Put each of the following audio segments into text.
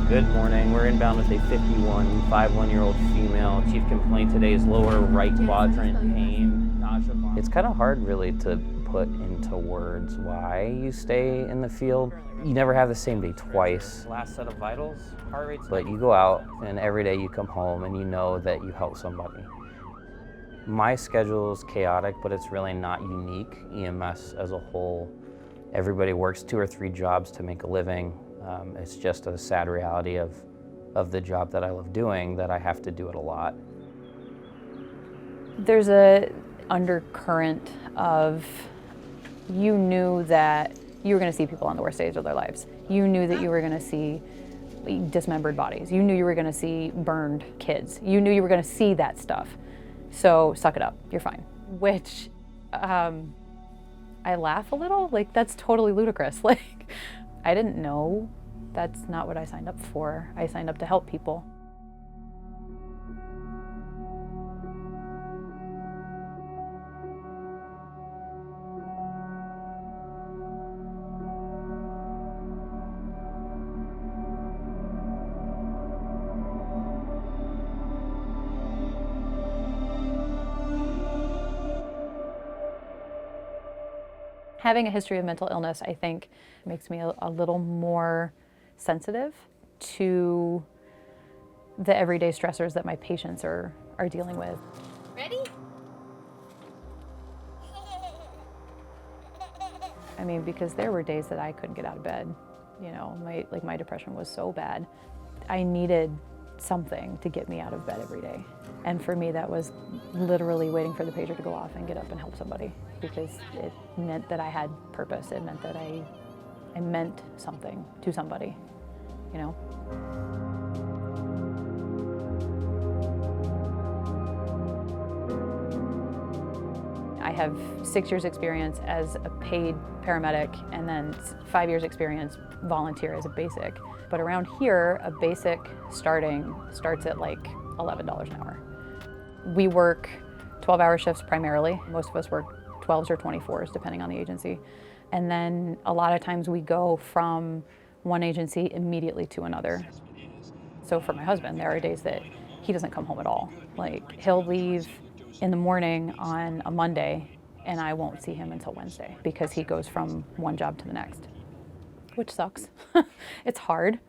Good morning. We're inbound with a 51-year-old female. Chief complaint today is lower right quadrant pain, nausea. It's kind of hard really to put into words why you stay in the field. You never have the same day twice. Last set of vitals, heart rates. But you go out and every day you come home and you know that you help somebody. My schedule is chaotic, but it's really not unique. EMS as a whole, everybody works 2 or 3 jobs to make a living. It's just a sad reality of the job that I love doing, that I have to do it a lot. There's a undercurrent of, you knew that you were going to see people on the worst days of their lives. You knew that you were going to see dismembered bodies. You knew you were going to see burned kids. You knew you were going to see that stuff. So suck it up, you're fine. Which, I laugh a little, like that's totally ludicrous. Like, I didn't know. That's not what I signed up for. I signed up to help people. Having a history of mental illness, I think, makes me a little more sensitive to the everyday stressors that my patients are dealing with. Ready? I mean, because there were days that I couldn't get out of bed. You know, my depression was so bad. I needed something to get me out of bed every day. And for me, that was literally waiting for the pager to go off and get up and help somebody, because it meant that I had purpose. It meant that I meant something to somebody, you know? I have 6 years experience as a paid paramedic and then 5 years experience volunteer as a basic. But around here, a basic starts at like $11 an hour. We work 12-hour shifts primarily. Most of us work 12s or 24s, depending on the agency. And then a lot of times we go from one agency immediately to another. So for my husband, there are days that he doesn't come home at all. Like, he'll leave in the morning on a Monday, and I won't see him until Wednesday because he goes from one job to the next, which sucks. It's hard.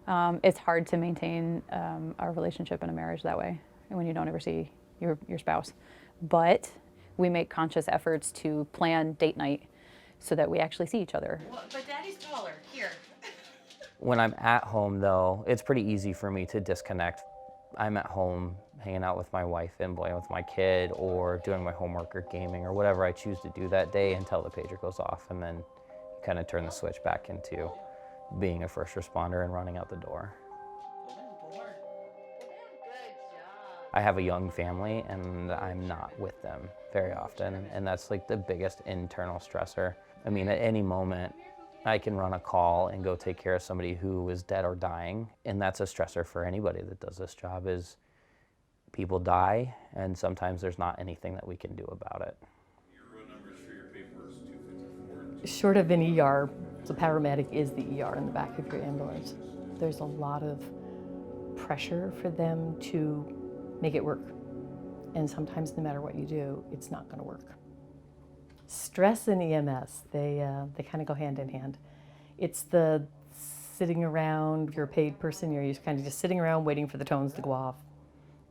It's hard to maintain a relationship and a marriage that way when you don't ever see your spouse. But we make conscious efforts to plan date night so that we actually see each other. Well, but Daddy's taller. Here. When I'm at home though, it's pretty easy for me to disconnect. I'm at home hanging out with my wife and playing with my kid or doing my homework or gaming or whatever I choose to do that day until the pager goes off, and then kind of turn the switch back into being a first responder and running out the door. I have a young family and I'm not with them very often, and that's like the biggest internal stressor. I mean, at any moment I can run a call and go take care of somebody who is dead or dying, and that's a stressor for anybody that does this job. Is people die, and sometimes there's not anything that we can do about it. Your row numbers for your paper is 254. Short of an ER, the paramedic is the ER in the back of your ambulance. There's a lot of pressure for them to make it work. And sometimes no matter what you do, it's not going to work. Stress and EMS, they kind of go hand in hand. It's the sitting around, if you're a paid person, you're kind of just sitting around waiting for the tones to go off.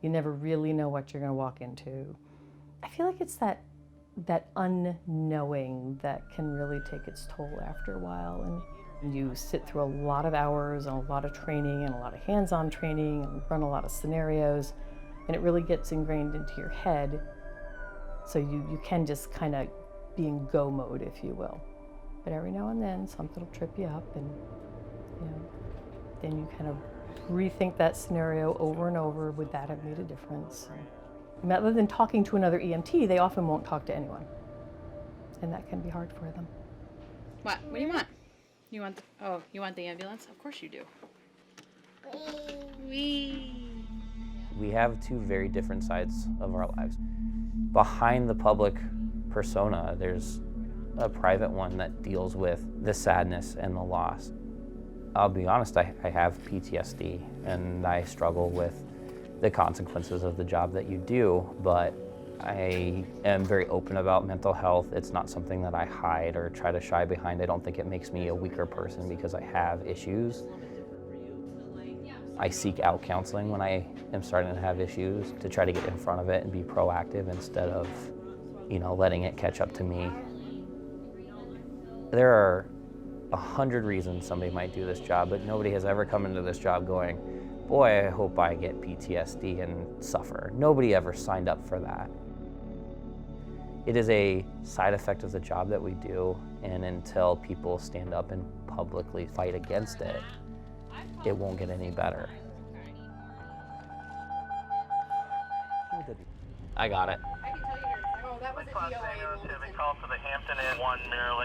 You never really know what you're going to walk into. I feel like it's that unknowing that can really take its toll after a while. And you sit through a lot of hours and a lot of training and a lot of hands-on training and run a lot of scenarios, and it really gets ingrained into your head. So you can just kind of be in go mode, if you will. But every now and then something will trip you up, and you know, then you kind of rethink that scenario over and over. Would that have made a difference? And other than talking to another EMT, they often won't talk to anyone. And that can be hard for them. What? What do you want? You want the ambulance? Of course you do. Wee. We have 2 very different sides of our lives. Behind the public persona, there's a private one that deals with the sadness and the loss. I'll be honest, I have PTSD and I struggle with the consequences of the job that you do, but I am very open about mental health. It's not something that I hide or try to shy behind. I don't think it makes me a weaker person because I have issues. I seek out counseling when I am starting to have issues to try to get in front of it and be proactive instead of, letting it catch up to me. There are 100 reasons somebody might do this job, but nobody has ever come into this job going, boy, I hope I get PTSD and suffer. Nobody ever signed up for that. It is a side effect of the job that we do, and until people stand up and publicly fight against it, it won't get any better. I got it.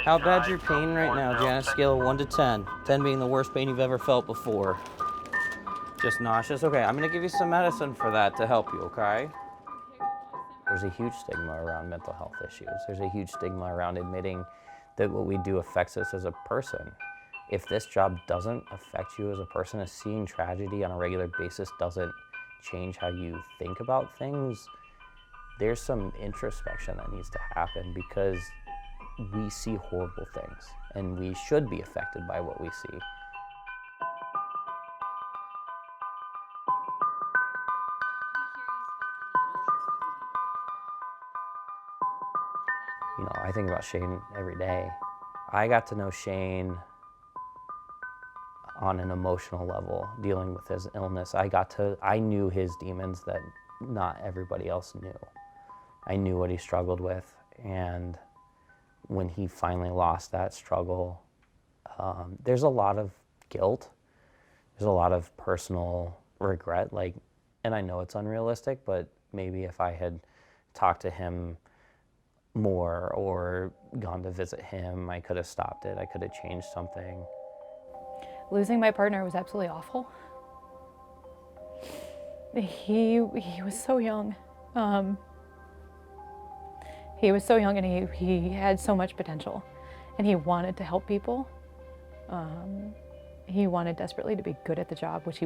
How bad's your pain right now, Janice? Scale of 1 to 10. 10 being the worst pain you've ever felt before. Just nauseous? Okay, I'm gonna give you some medicine for that to help you, okay? There's a huge stigma around mental health issues. There's a huge stigma around admitting that what we do affects us as a person. If this job doesn't affect you as a person, if seeing tragedy on a regular basis doesn't change how you think about things, there's some introspection that needs to happen because we see horrible things and we should be affected by what we see. I think about Shane every day. I got to know Shane on an emotional level, dealing with his illness. I knew his demons that not everybody else knew. I knew what he struggled with, and when he finally lost that struggle, there's a lot of guilt. There's a lot of personal regret, and I know it's unrealistic, but maybe if I had talked to him more or gone to visit him, I could have stopped it. I could have changed something. Losing my partner was absolutely awful. He was so young. He was so young, and he had so much potential, and he wanted to help people. He wanted desperately to be good at the job, which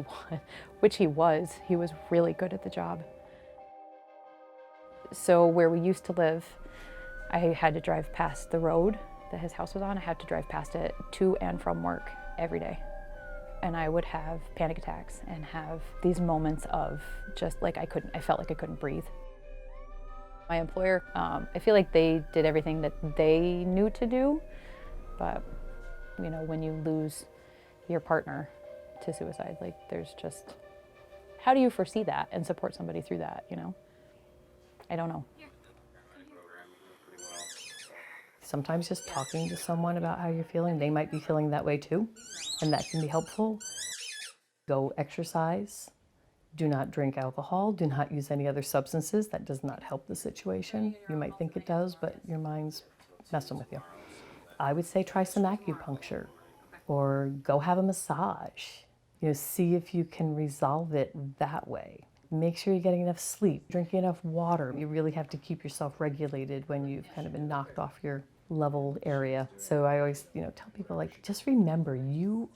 he was. He was really good at the job. So where we used to live, I had to drive past the road that his house was on. I had to drive past it to and from work every day. And I would have panic attacks and have these moments of just I felt like I couldn't breathe. My employer, I feel like they did everything that they knew to do, but when you lose your partner to suicide, there's just, how do you foresee that and support somebody through that, I don't know. Sometimes just talking to someone about how you're feeling, they might be feeling that way too, and that can be helpful. Go exercise. Do not drink alcohol. Do not use any other substances. That does not help the situation. You might think it does, but your mind's messing with you. I would say try some acupuncture or go have a massage. See if you can resolve it that way. Make sure you're getting enough sleep, drinking enough water. You really have to keep yourself regulated when you've kind of been knocked off your level area. So I always, tell people, just remember, you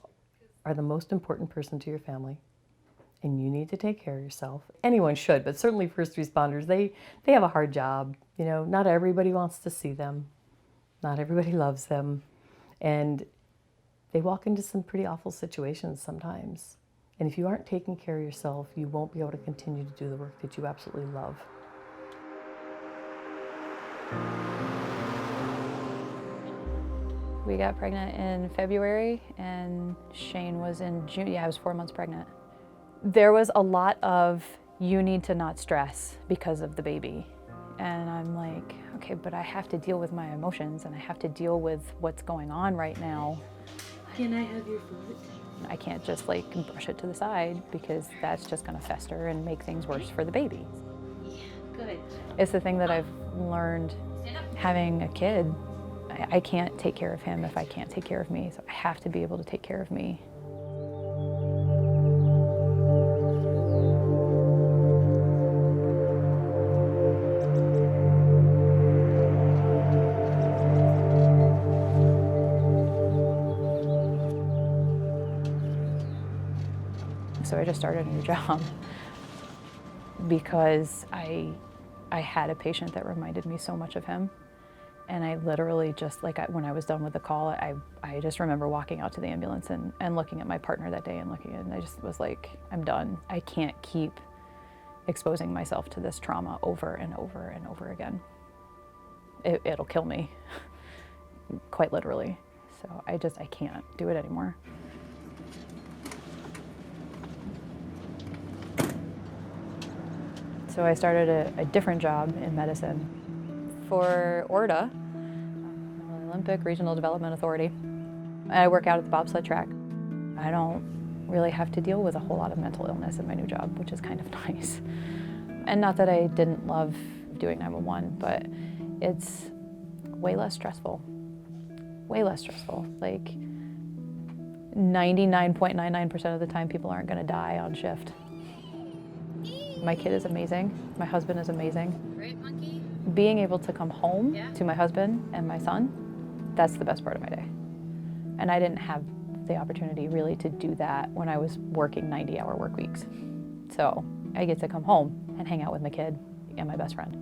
are the most important person to your family, and you need to take care of yourself. Anyone should, but certainly first responders, they have a hard job. Not everybody wants to see them. Not everybody loves them. And they walk into some pretty awful situations sometimes. And if you aren't taking care of yourself, you won't be able to continue to do the work that you absolutely love. We got pregnant in February, and Shane was in June. Yeah, I was 4 months pregnant. There was a lot of, you need to not stress because of the baby. And I'm like, okay, but I have to deal with my emotions, and I have to deal with what's going on right now. Can I have your food? I can't just brush it to the side, because that's just gonna fester and make things worse for the baby. Yeah, good. It's the thing that I've learned having a kid. I can't take care of him if I can't take care of me, so I have to be able to take care of me. So I just started a new job because I had a patient that reminded me so much of him. And I literally just, when I was done with the call, I just remember walking out to the ambulance and looking at my partner that day and I just was like, I'm done. I can't keep exposing myself to this trauma over and over and over again. It'll kill me, quite literally. So I can't do it anymore. So I started a different job in medicine for ORDA, Olympic Regional Development Authority. I work out at the bobsled track. I don't really have to deal with a whole lot of mental illness in my new job, which is kind of nice. And not that I didn't love doing 911, but it's way less stressful. Way less stressful. Like 99.99% of the time, people aren't going to die on shift. My kid is amazing. My husband is amazing. Right, monkey? Being able to come home Yeah. to my husband and my son, that's the best part of my day. And I didn't have the opportunity really to do that when I was working 90-hour work weeks. So I get to come home and hang out with my kid and my best friend.